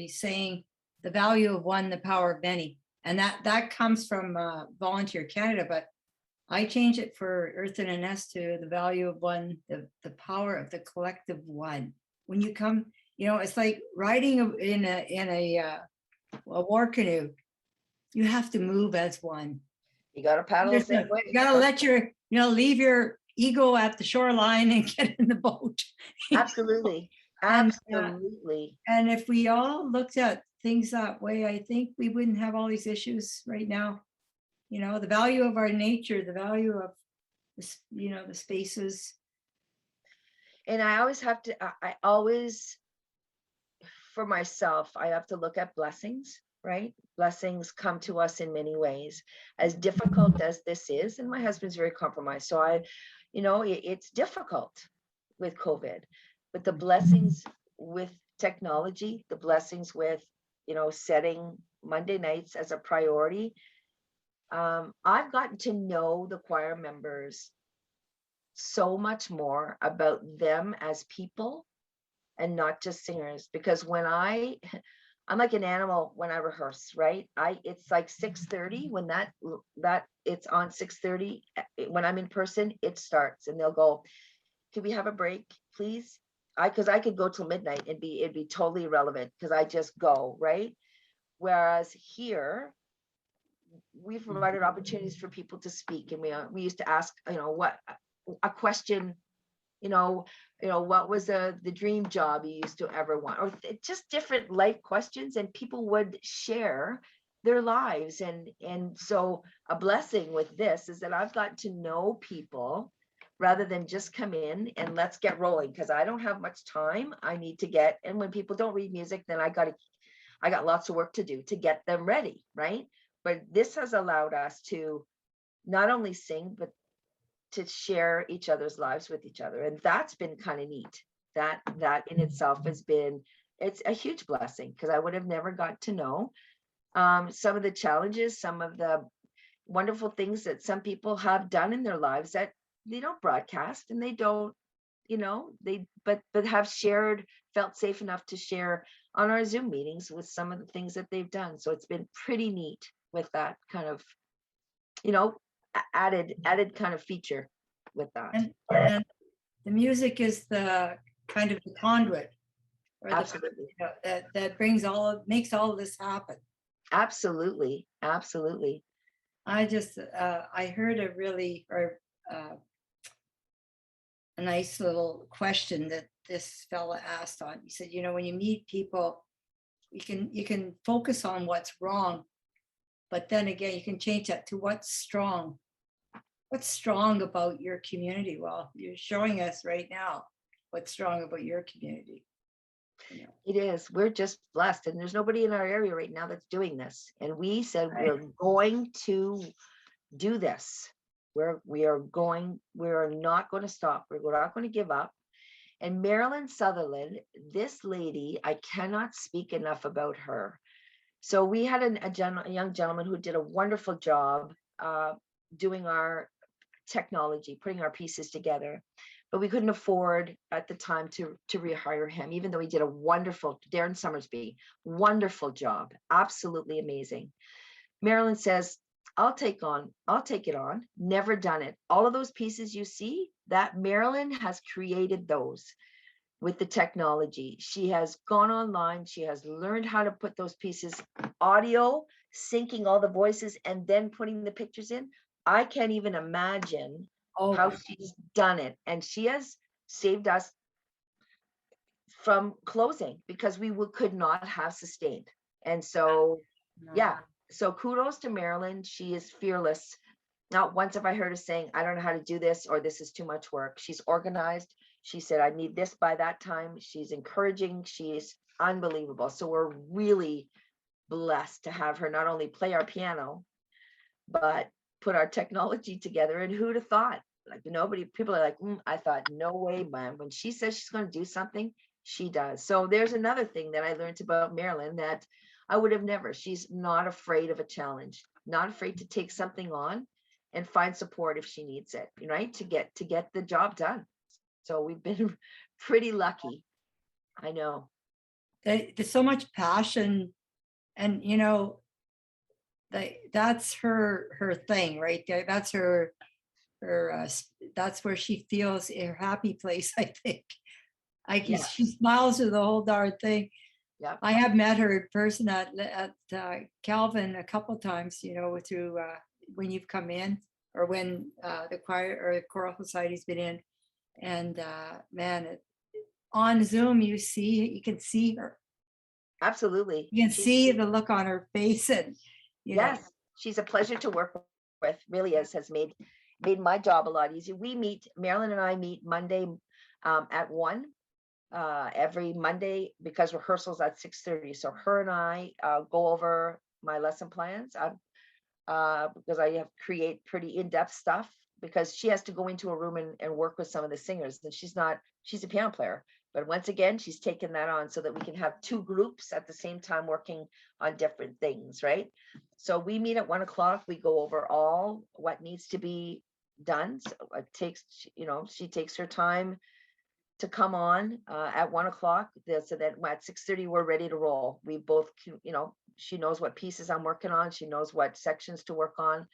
saying, the value of one, the power of many. And that comes from Volunteer Canada, but I change it for Earth and Ines to the value of one, the power of the collective one. When you come, it's like riding in a war canoe. You have to move as one. You got to paddle the same way. You got to let leave your ego at the shoreline and get in the boat. Absolutely. And, Absolutely. And if we all looked at things that way, I think we wouldn't have all these issues right now. The value of our nature, the value of this, the spaces. And I always have to, I always, for myself, I have to look at blessings, right? Blessings come to us in many ways, as difficult as this is. And my husband's very compromised. So it's difficult with COVID, but the blessings with technology, the blessings with, setting Monday nights as a priority. I've gotten to know the choir members so much more about them as people and not just singers, because when I'm like an animal when I rehearse, right? It's like 6:30 when that it's on 6:30. When I'm in person, it starts and they'll go, "Can we have a break, please?" Because I could go till midnight and it'd be totally irrelevant because I just go, right? Whereas here, we've provided opportunities for people to speak, and we used to ask, what a question, what was the dream job you used to ever want, or just different life questions, and people would share their lives. And so a blessing with this is that I've gotten to know people rather than just come in and let's get rolling, because I don't have much time. I need to get, and when people don't read music, then I got lots of work to do to get them ready, right? But this has allowed us to not only sing, but to share each other's lives with each other. And that's been kind of neat. That in itself it's a huge blessing, because I would have never got to know some of the challenges, some of the wonderful things that some people have done in their lives that they don't broadcast, and they don't, but have felt safe enough to share on our Zoom meetings with some of the things that they've done. So it's been pretty neat with that kind of, added kind of feature with that. And the music is the kind of the conduit, or Absolutely. that makes all of this happen. Absolutely. I just I heard a nice little question that this fella asked on. He said, when you meet people, you can focus on what's wrong, but then again, you can change that to what's strong. What's strong about your community? Well, you're showing us right now what's strong about your community. It is. We're just blessed, and there's nobody in our area right now that's doing this. And we said, we're going to do this. We are not going to stop. We're not going to give up. And Marilyn Sutherland, this lady, I cannot speak enough about her. So we had a young gentleman who did a wonderful job doing our technology, putting our pieces together, but we couldn't afford at the time to rehire him, even though he did a wonderful, Darren Summersby, wonderful job, absolutely amazing. Marilyn says, I'll take it on, never done it. All of those pieces you see, that Marilyn has created those with the technology. She has gone online, she has learned how to put those pieces, audio, syncing all the voices, and then putting the pictures in. I can't even imagine how she's done it. And she has saved us from closing, because we could not have sustained. And so, yeah. So kudos to Marilyn. She is fearless. Not once have I heard her saying, I don't know how to do this, or this is too much work. She's organized. She said, I need this by that time. She's encouraging. She's unbelievable. So we're really blessed to have her not only play our piano, but put our technology together. And who'd have thought? Like, people are like, I thought, no way, man. When she says she's going to do something, she does. So there's another thing that I learned about Marilyn that I would have never. She's not afraid of a challenge, not afraid to take something on and find support if she needs it, right? To get the job done. So we've been pretty lucky. I know. There's so much passion, and that's her thing right there. That's her that's where she feels her happy place, I think. She smiles through the whole darn thing. Yeah. I have met her in person at Calvin a couple of times, through when you've come in. or when the choir or the choral society's been in. And man, on Zoom, you can see her. Absolutely. You can see the look on her face, and you know, Yes, she's a pleasure to work with, really has made my job a lot easier. We meet, Marilyn and I meet Monday at 1 every Monday, because rehearsals at 6:30. So her and I go over my lesson plans because I have create pretty in-depth stuff, because she has to go into a room and work with some of the singers, and she's a piano player. But once again, she's taken that on so that we can have 2 groups at the same time working on different things, right? So we meet at 1 o'clock. We go over all what needs to be done. So it takes, she takes her time to come on at 1 o'clock, so that at 6:30 we're ready to roll. We both can, she knows what pieces I'm working on. She knows what sections to work on.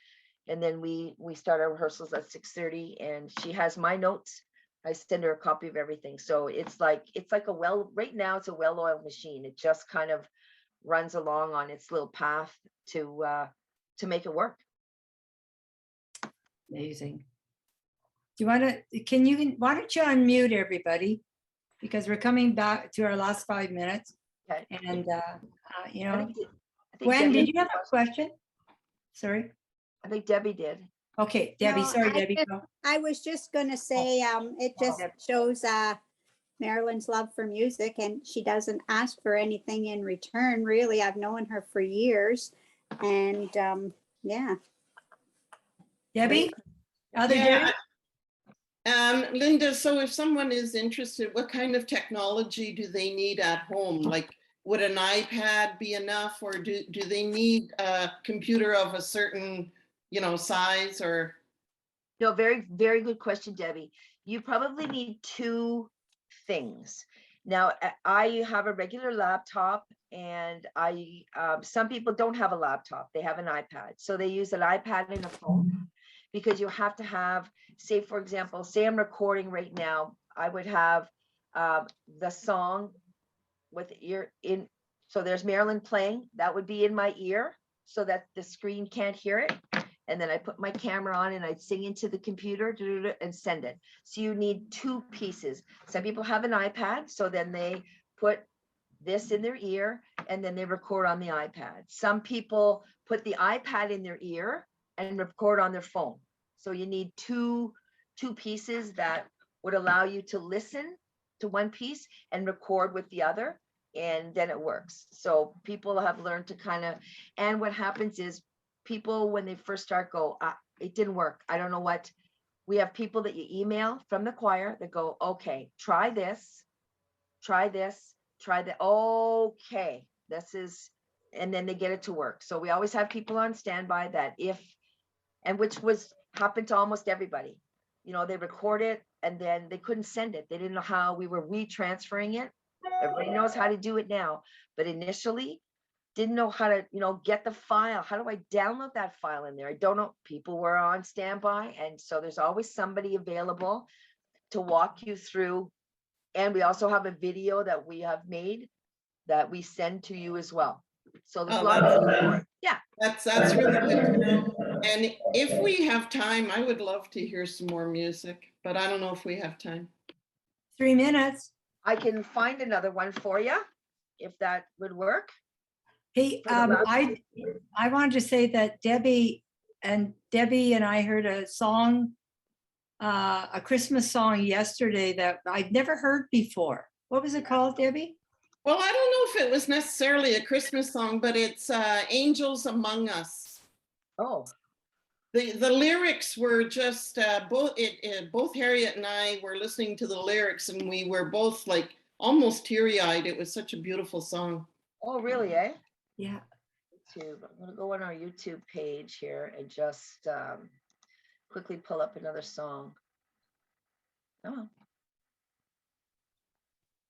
And then we start our rehearsals at 6:30, and she has my notes. I send her a copy of everything. So it's like right now it's a well-oiled machine. It just kind of runs along on its little path to make it work. amazing. Do you want to, why don't you unmute everybody? Because we're coming back to our last 5 minutes. Okay. And, I think Gwen, Debbie did you have a question? Sorry. I think Debbie did. Okay, Debbie, No, sorry, I Debbie. just- go. I was just gonna say, it just Deb. shows Marilyn's love for music, and she doesn't ask for anything in return, really. I've known her for years, and yeah. Debbie? Other Yeah, Debbie? Linda, so if someone is interested, what kind of technology do they need at home? Like, would an iPad be enough, or do they need a computer of a certain, size, or? No, very, very good question, Debbie. You probably need 2 things. Now, I have a regular laptop, and some people don't have a laptop. They have an iPad. So they use an iPad and a phone, because you have to have, say, for example, say I'm recording right now, I would have the song with ear in. So there's Marilyn playing, that would be in my ear so that the screen can't hear it. And then I put my camera on and I'd sing into the computer and send it. So you need 2 pieces. Some people have an iPad, so then they put this in their ear and then they record on the iPad. Some people put the iPad in their ear and record on their phone. So you need two pieces that would allow you to listen to one piece and record with the other, and then it works. So people have learned to and what happens is, people, when they first start, go, it didn't work. I don't know what. We have people that you email from the choir that go, okay, try this, try this, try that. Okay, this is, and then they get it to work. So we always have people on standby that which happened to almost everybody. They record it and then they couldn't send it. They didn't know how. We were retransferring it. Everybody knows how to do it now, but initially, didn't know how to, get the file. How do I download that file in there? I don't know. People were on standby. And so there's always somebody available to walk you through. And we also have a video that we have made that we send to you as well. So there's a lot of support. Yeah. That's really good to know. And if we have time, I would love to hear some more music, but I don't know if we have time. 3 minutes. I can find another one for you if that would work. Hey, I wanted to say that Debbie and I heard a song, a Christmas song yesterday that I'd never heard before. What was it called, Debbie? Well, I don't know if it was necessarily a Christmas song, but it's Angels Among Us. Oh. The lyrics were just both Harriet and I were listening to the lyrics, and we were both like almost teary-eyed. It was such a beautiful song. Oh, really, eh? Yeah. YouTube. I'm going to go on our YouTube page here and just quickly pull up another song. Oh.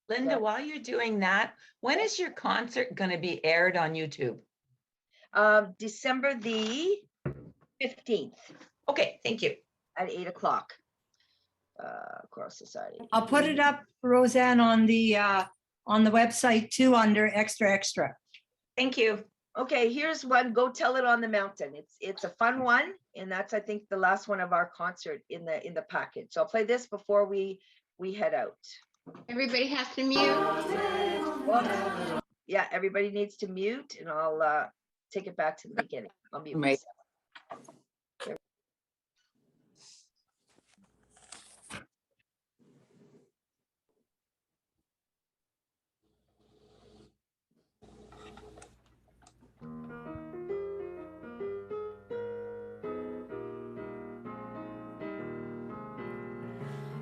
Linda, Yeah. while you're doing that, when is your concert going to be aired on YouTube? December the 15th. Okay, thank you. At 8 o'clock. Choral Society. I'll put it up, Roseanne, on the website too, under extra. Thank you. Okay, here's one, Go Tell It on the Mountain. It's a fun one, and that's, I think, the last one of our concert in the package. So I'll play this before we head out. Everybody has to mute. Well, yeah, everybody needs to mute, and I'll take it back to the beginning. I'll mute Right. myself.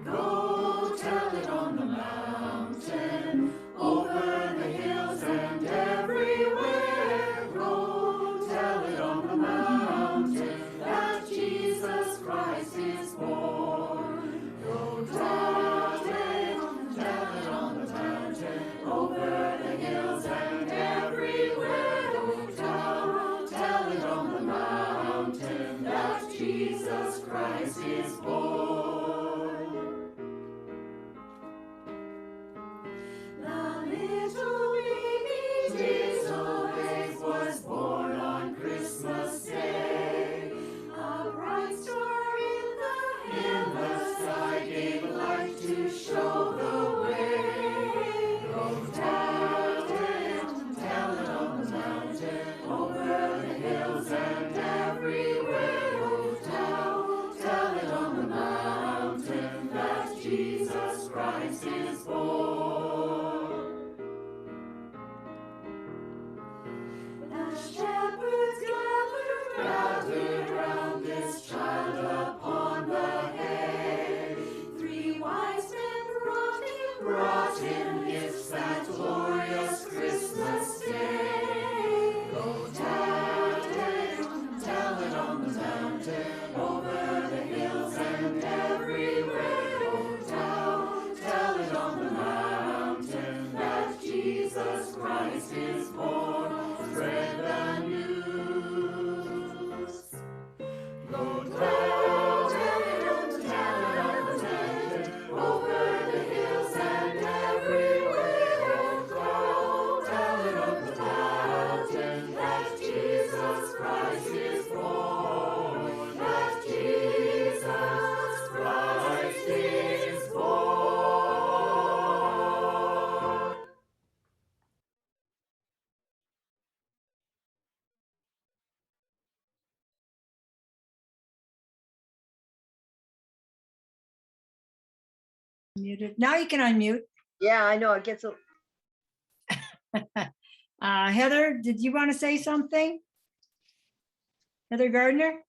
Go tell it on the mountain, over the hills and everywhere. Go tell it on the mountain that Jesus Christ is born. Go tell it on the mountain, over the hills and everywhere. Go tell it on the mountain that Jesus Christ is born. The little baby Jesus was born on Christmas Day. A bright star in the sky gave light to show the way. Go tell it on the mountain, over the hills and everywhere. Go tell it on the mountain that Jesus Christ is born. The shepherds gathered round this child upon the hay. 3 wise men brought him gifts that glorious Christmas day. Go tell it on the mountain, over the hills and everywhere. Go tell it on the mountain that Jesus Christ is born. Spread the news. Go tell it on the mountain, over the hills and everywhere. Go tell it on the mountain that Jesus Christ is born. That Jesus Christ is born. Muted. Now you can unmute. Yeah, I know, it gets a, Heather, did you want to say something? Heather Gardner?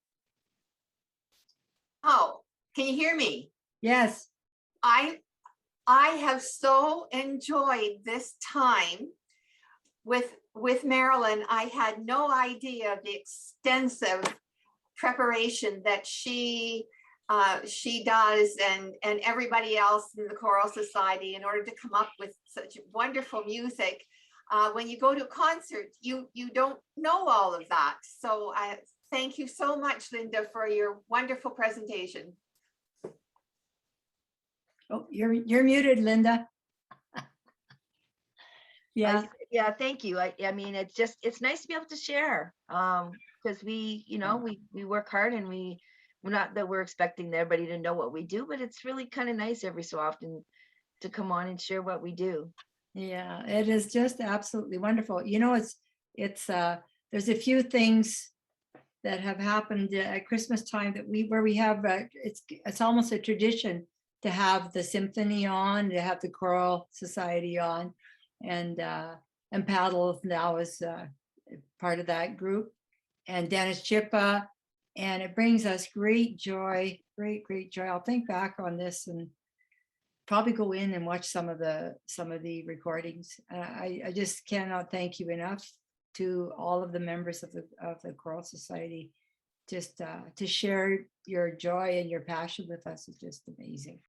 Oh, can you hear me? Yes. I have so enjoyed this time with Marilyn. I had no idea the extensive preparation that she does and everybody else in the Choral Society in order to come up with such wonderful music. When you go to a concert, you don't know all of that. So I thank you so much, Linda, for your wonderful presentation. Oh, you're muted, Linda. Yeah. yeah, thank you. I mean, it's nice to be able to share, because we work hard, and we're not that we're expecting everybody to know what we do, but it's really kind of nice every so often to come on and share what we do. Yeah, it is just absolutely wonderful. You know, it's there's a few things that have happened at Christmas time that where we have it's almost a tradition to have the symphony on, to have the Choral Society on, and Paddle now is part of that group, and Dennis Chippa, and it brings us great joy, great joy. I'll think back on this and probably go in and watch some of the recordings. I just cannot thank you enough to all of the members of the Choral Society. Just to share your joy and your passion with us is just amazing.